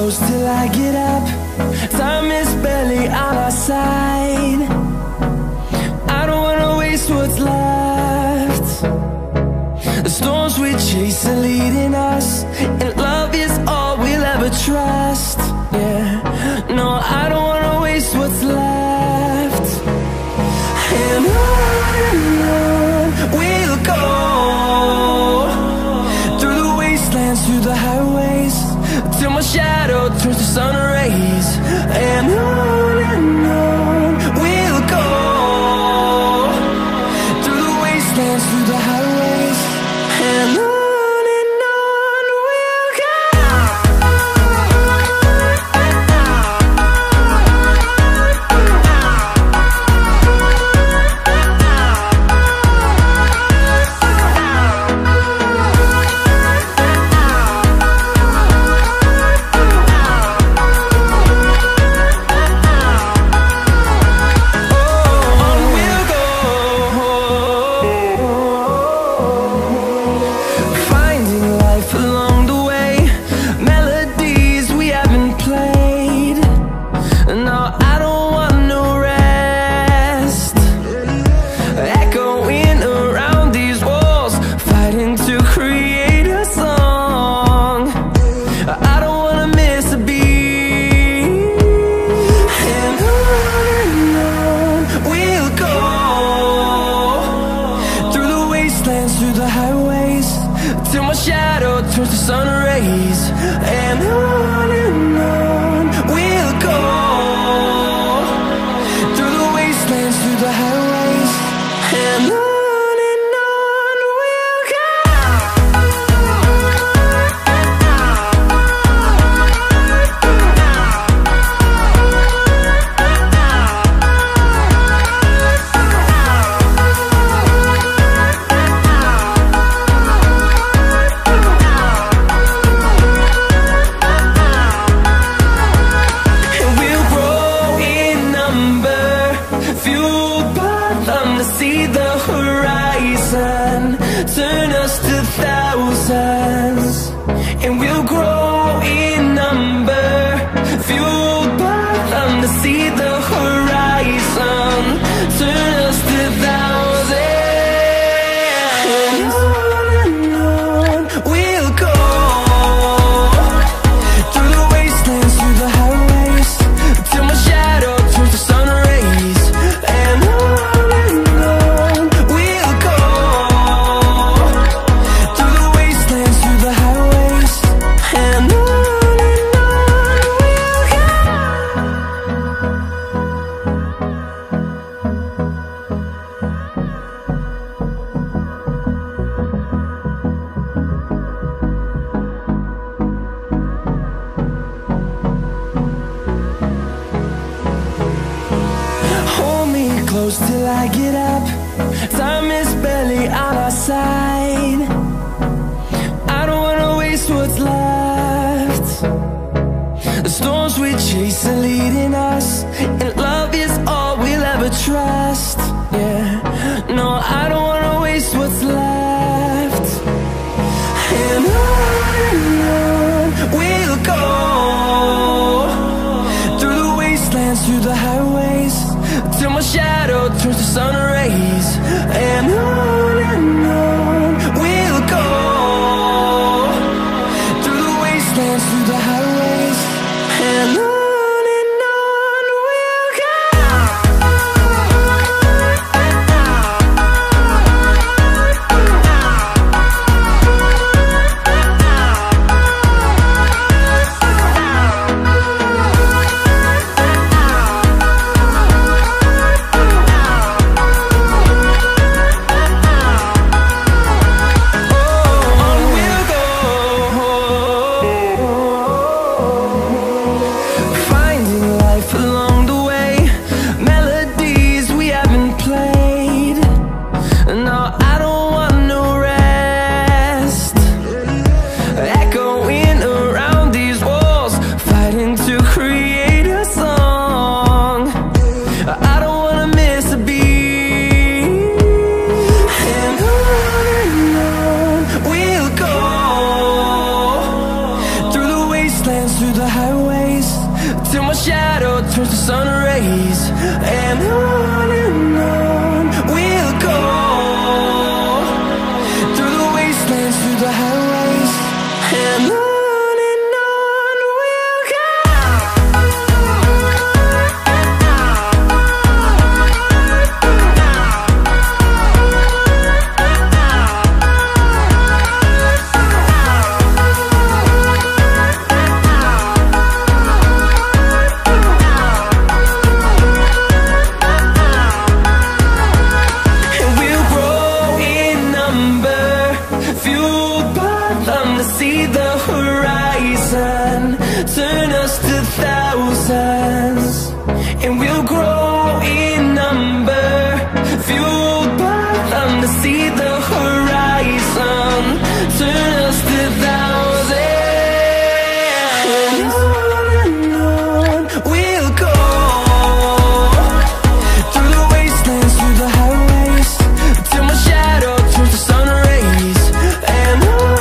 close till I get up. Time is barely on our side. I don't wanna waste what's left. The storms we chase are leading us, and love is all we'll ever trust. Yeah, no, I don't wanna waste what's left. And on we'll go, through the wastelands, through the highways, till my shadow turns to sun rays. And on we'll go, through the wastelands, through the highways, and on we'll go. Through the highways, till my shadow turns to sun rays. And on we'll go, through the wastelands, through the highways, and on we'll go. See the horizon, turn us to thousands, and we'll grow in number, fueled by them to see the horizon, turn us to thousands. And on we'll go, through the wastelands, through the highways, till my shadow turns to sun rays. And close till I get up. Time is barely on our side. I don't wanna waste what's left. The storms we chase are leading us, and love is all we'll ever trust. Yeah, no, I don't wanna waste what's left. And on we'll go, through the wastelands, through the highways, till my shadow turns to sun rays. And on we'll go, through the wastelands, through the highways, and on we'll go. turns to sun rays, and on we'll go, through the wastelands, through the highways, and on we'll go. See the horizon, turn us to thousands, and we'll grow in number, fueled by them to see the horizon, turn us to thousands, and on we'll go, through the wastelands, through the highways, till my shadow turns to sun rays, and on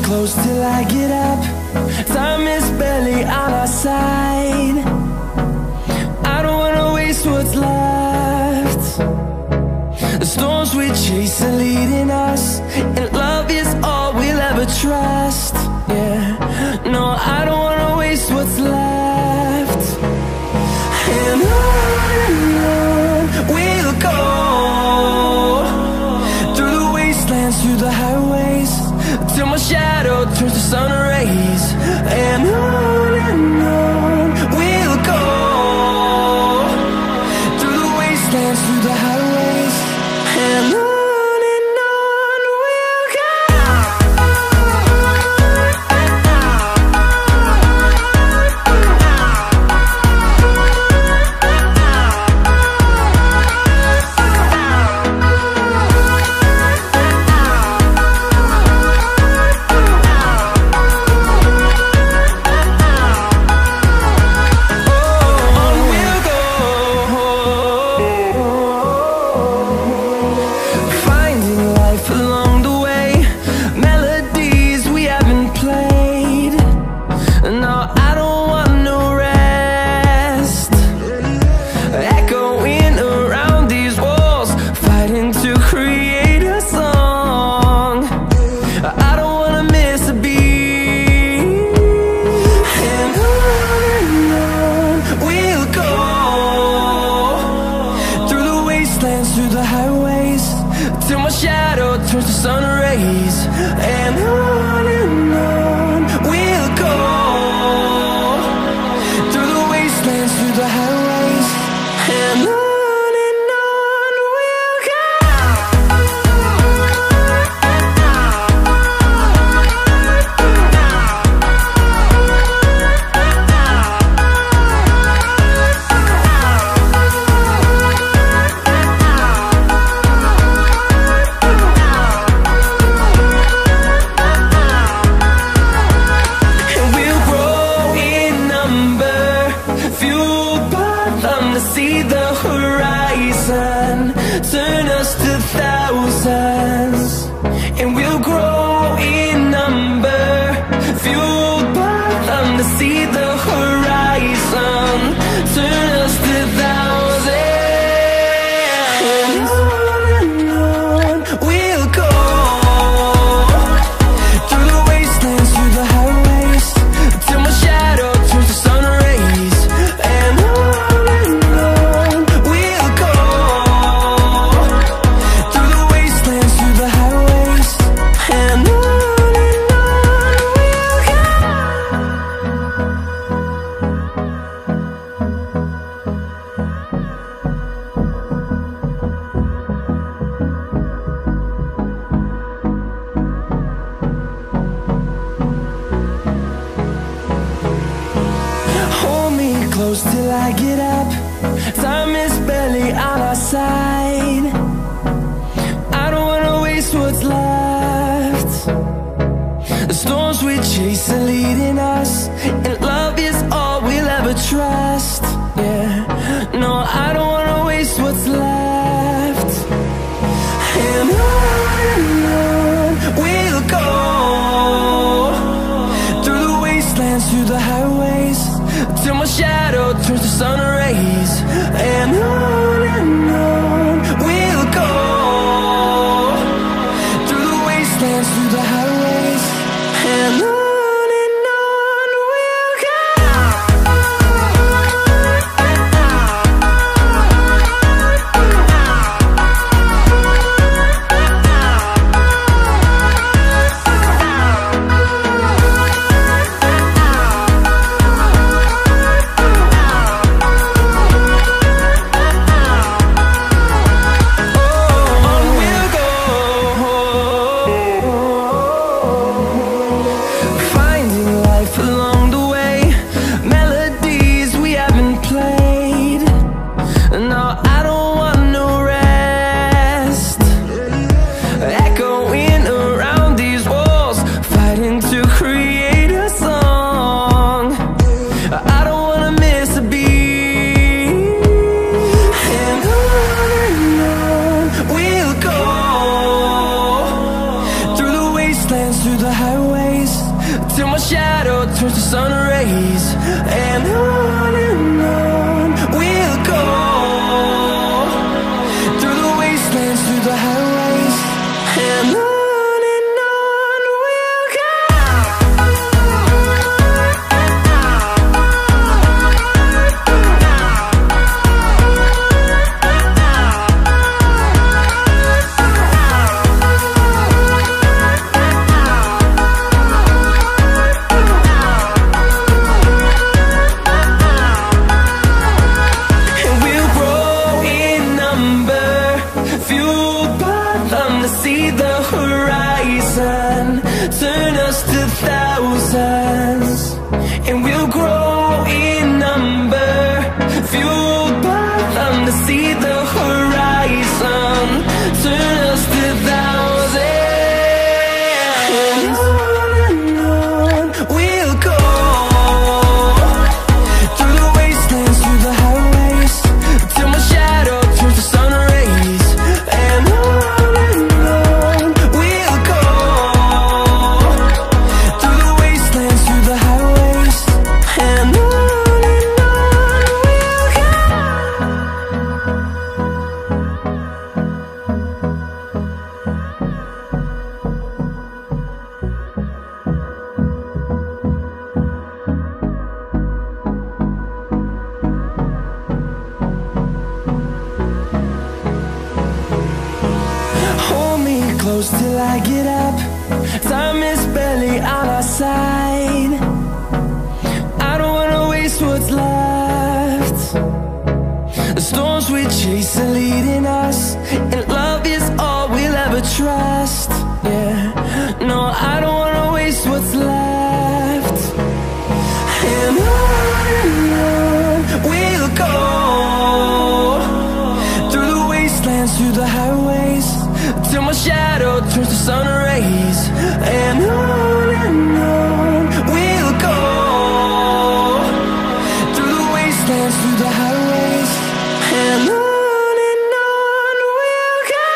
close till I get up. Time is barely on our side. I don't wanna waste what's left. The storms we chase are leading us, and love is all we'll ever trust. Yeah, no, I don't wanna waste what's left. And on we'll go, through the wastelands, through the highways, till my shadow turns to sun rays, and on we'll go, through the wastelands, through the highways, and on we'll go. Through the highways, till my shadow turns to sun rays, and on we'll go, through the wastelands, through the highways, and on we'll go. See the horizon, turn us to thousands, and we'll grow in number, fueled by them to see the horizon, turn us to thousands, and on we'll go, through the wastelands, through the highways, till my shadow turns to sun rays, and on we'll go, through the wastelands, close till I get up. Time is barely on our side. I don't wanna waste what's left. The storms we chase are leading us, and love is all we'll ever trust. Yeah, no, I don't wanna waste what's left. And on we'll go, through the wastelands, through the highways, till my shadow turns to sun rays. And on we'll go, through the wastelands, through the highways, and on we'll go. Through the highways, till my shadow turns to sun rays. And on we'll go, through the wastelands, through the highways, and on we'll go. See the horizon, turn us to thousands, and we'll grow in number, fueled by them. To see the horizon, turn us to thousands, and on we'll go, through the wastelands, through the highways, till my shadow turns to sun rays. And close till I get up. Time is barely on our side. I don't wanna waste what's left. The storms we chase are leading us, and love is all we'll ever trust. Yeah, no, I don't wanna waste what's left. And on we'll go, through the wastelands, through the highways, till my shadow turns to sun rays. And on we'll go, through the wastelands, through the highways, and on we'll go.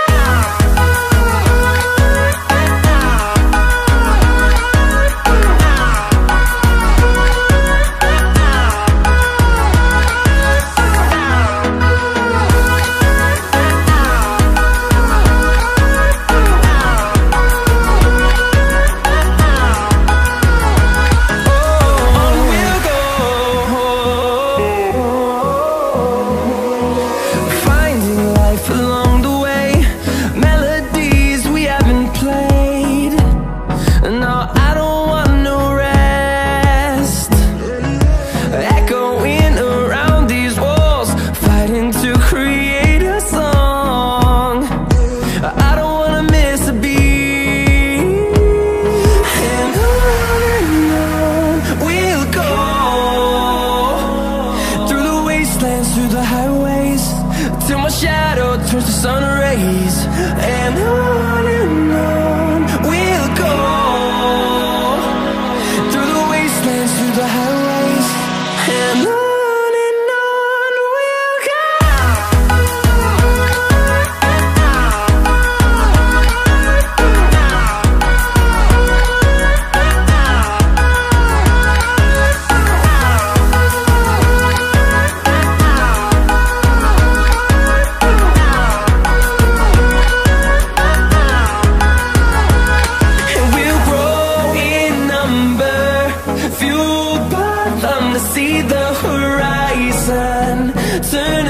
through the highways, till my shadow turns to sun rays. And on we'll go, through the wastelands, through the highways, and on. See the horizon turn